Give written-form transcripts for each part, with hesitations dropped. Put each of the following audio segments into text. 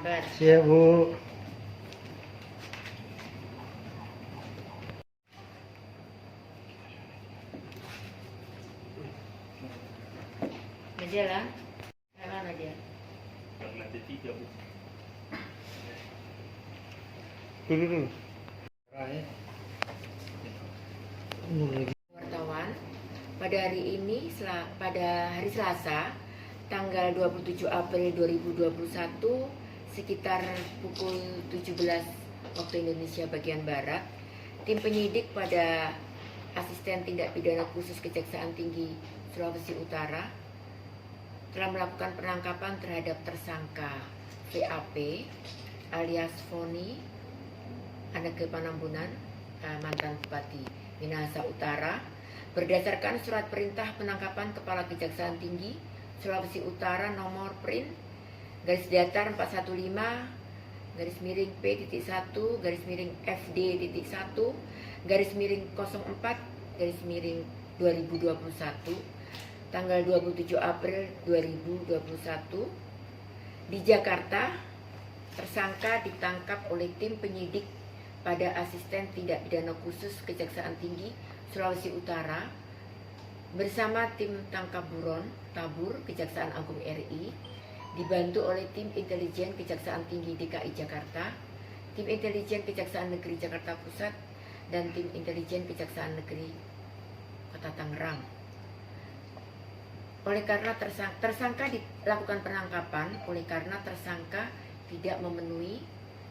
Sabar. Siap, Bu. Media lah. Mana dia? Lantai 3, Bu. Dulu. Wartawan, pada hari ini, pada hari Selasa, tanggal 27 April 2021, sekitar pukul 17 waktu Indonesia bagian Barat, tim penyidik pada Asisten Tindak Pidana Khusus Kejaksaan Tinggi Sulawesi Utara telah melakukan penangkapan terhadap tersangka VAP alias Foni Anege Panambunan, mantan Bupati Minahasa Utara, berdasarkan surat perintah penangkapan Kepala Kejaksaan Tinggi Sulawesi Utara nomor print garis datar 415 garis miring P.1 garis miring FD.1 garis miring 04 garis miring 2021 tanggal 27 April 2021 di Jakarta. Tersangka ditangkap oleh tim penyidik pada Asisten Tindak Pidana Khusus Kejaksaan Tinggi Sulawesi Utara bersama tim tangkap buron tabur Kejaksaan Agung RI, dibantu oleh tim intelijen Kejaksaan Tinggi DKI Jakarta, tim intelijen Kejaksaan Negeri Jakarta Pusat, dan tim intelijen Kejaksaan Negeri Kota Tangerang. Oleh karena tersangka dilakukan penangkapan oleh karena tersangka tidak memenuhi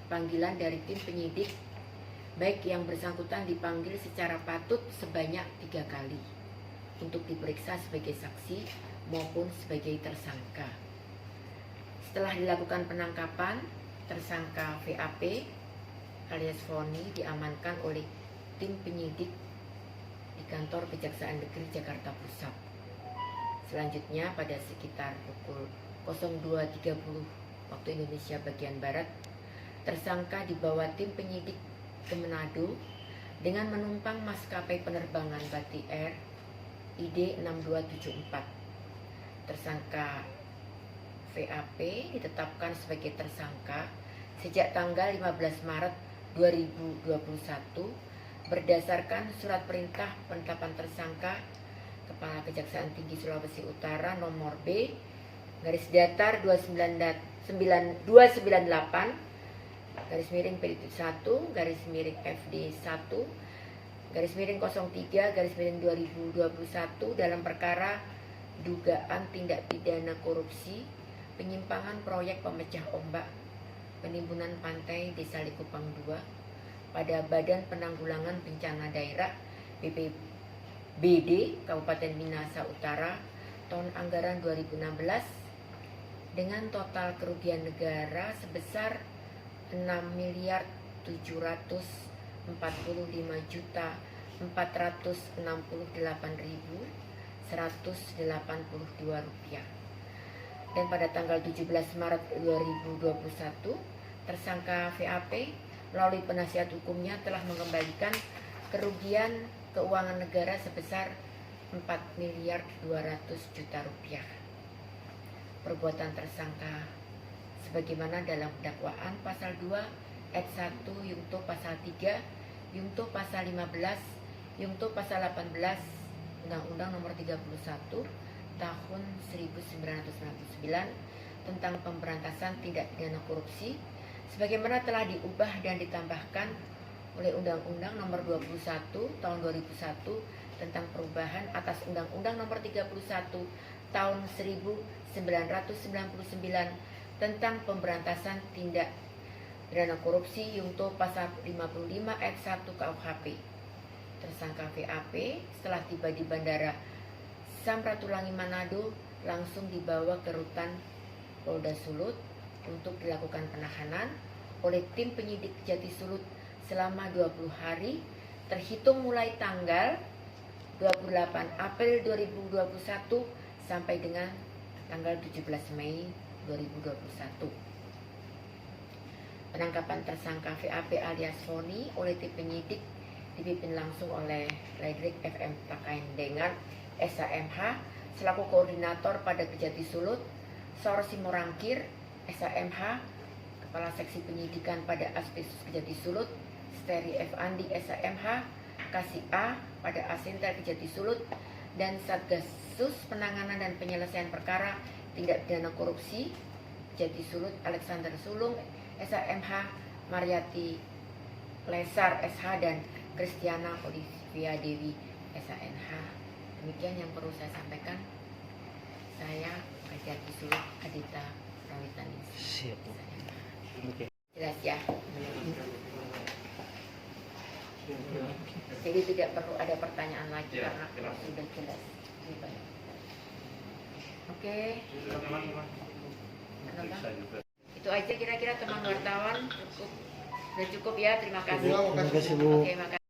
panggilan dari tim penyidik, baik yang bersangkutan dipanggil secara patut sebanyak 3 kali untuk diperiksa sebagai saksi maupun sebagai tersangka. Setelah dilakukan penangkapan, tersangka VAP alias Foni diamankan oleh tim penyidik di kantor Kejaksaan Negeri Jakarta Pusat. Selanjutnya pada sekitar pukul 02.30 waktu Indonesia bagian Barat, tersangka dibawa tim penyidik ke Manado dengan menumpang maskapai penerbangan Batik Air ID 6274. Tersangka VAP ditetapkan sebagai tersangka sejak tanggal 15 Maret 2021 berdasarkan surat perintah penetapan tersangka Kepala Kejaksaan Tinggi Sulawesi Utara nomor B garis datar 298 garis miring P.1 garis miring FD1 garis miring 03 garis miring 2021 dalam perkara dugaan tindak pidana korupsi penyimpangan proyek pemecah ombak penimbunan pantai Desa Likupang II pada Badan Penanggulangan Bencana Daerah BPBD Kabupaten Minahasa Utara tahun anggaran 2016 dengan total kerugian negara sebesar 6.740.468.182 rupiah. Dan pada tanggal 17 Maret 2021, tersangka VAP melalui penasihat hukumnya telah mengembalikan kerugian keuangan negara sebesar 4.200.000.000 rupiah. Perbuatan tersangka sebagaimana dalam dakwaan pasal 2 ayat 1 yungto pasal 3 yungto pasal 15 yungto pasal 18 Undang-Undang Nomor 31 Tahun 1999 tentang pemberantasan tindak pidana korupsi sebagaimana telah diubah dan ditambahkan oleh Undang-Undang Nomor 21 Tahun 2001 tentang perubahan atas Undang-Undang Nomor 31 Tahun 1999 tentang pemberantasan tindak pidana korupsi yungto pasal 55 ayat 1 KUHP. Tersangka VAP setelah tiba di Bandara Samratulangi Manado langsung dibawa ke rutan Polda Sulut untuk dilakukan penahanan oleh tim penyidik Jati Sulut selama 20 hari terhitung mulai tanggal 28 April 2021 sampai dengan tanggal 17 Mei 2021. Penangkapan tersangka VAP alias Foni oleh tim penyidik dipimpin langsung oleh Ledrik FM Takain dengan SAMH selaku koordinator pada Kejati Sulut, Sor Simorangkir SAMH Kepala Seksi Penyidikan pada Aspesius Kejati Sulut, Steri F. Andi SAMH, Kasih A pada Asintel Kejati Sulut, dan Satgasus Penanganan dan Penyelesaian Perkara Tindak Pidana Korupsi Kejati Sulut, Alexander Sulung SAMH, Mariati Lesar SH, dan Kristiana Olivia Dewi SANH. Demikian yang perlu saya sampaikan. Saya Kejati Sulut Adita Prawitanis. Siap, Bu. Oke. Jelas ya. Jadi tidak perlu ada pertanyaan lagi Ya, karena jelas. sudah jelas. Lebih banyak. Oke, kenapa? Bisa juga. Itu aja kira-kira teman wartawan. Cukup. Sudah cukup ya. Terima kasih. Terima kasih, Bu. Oke, makasih.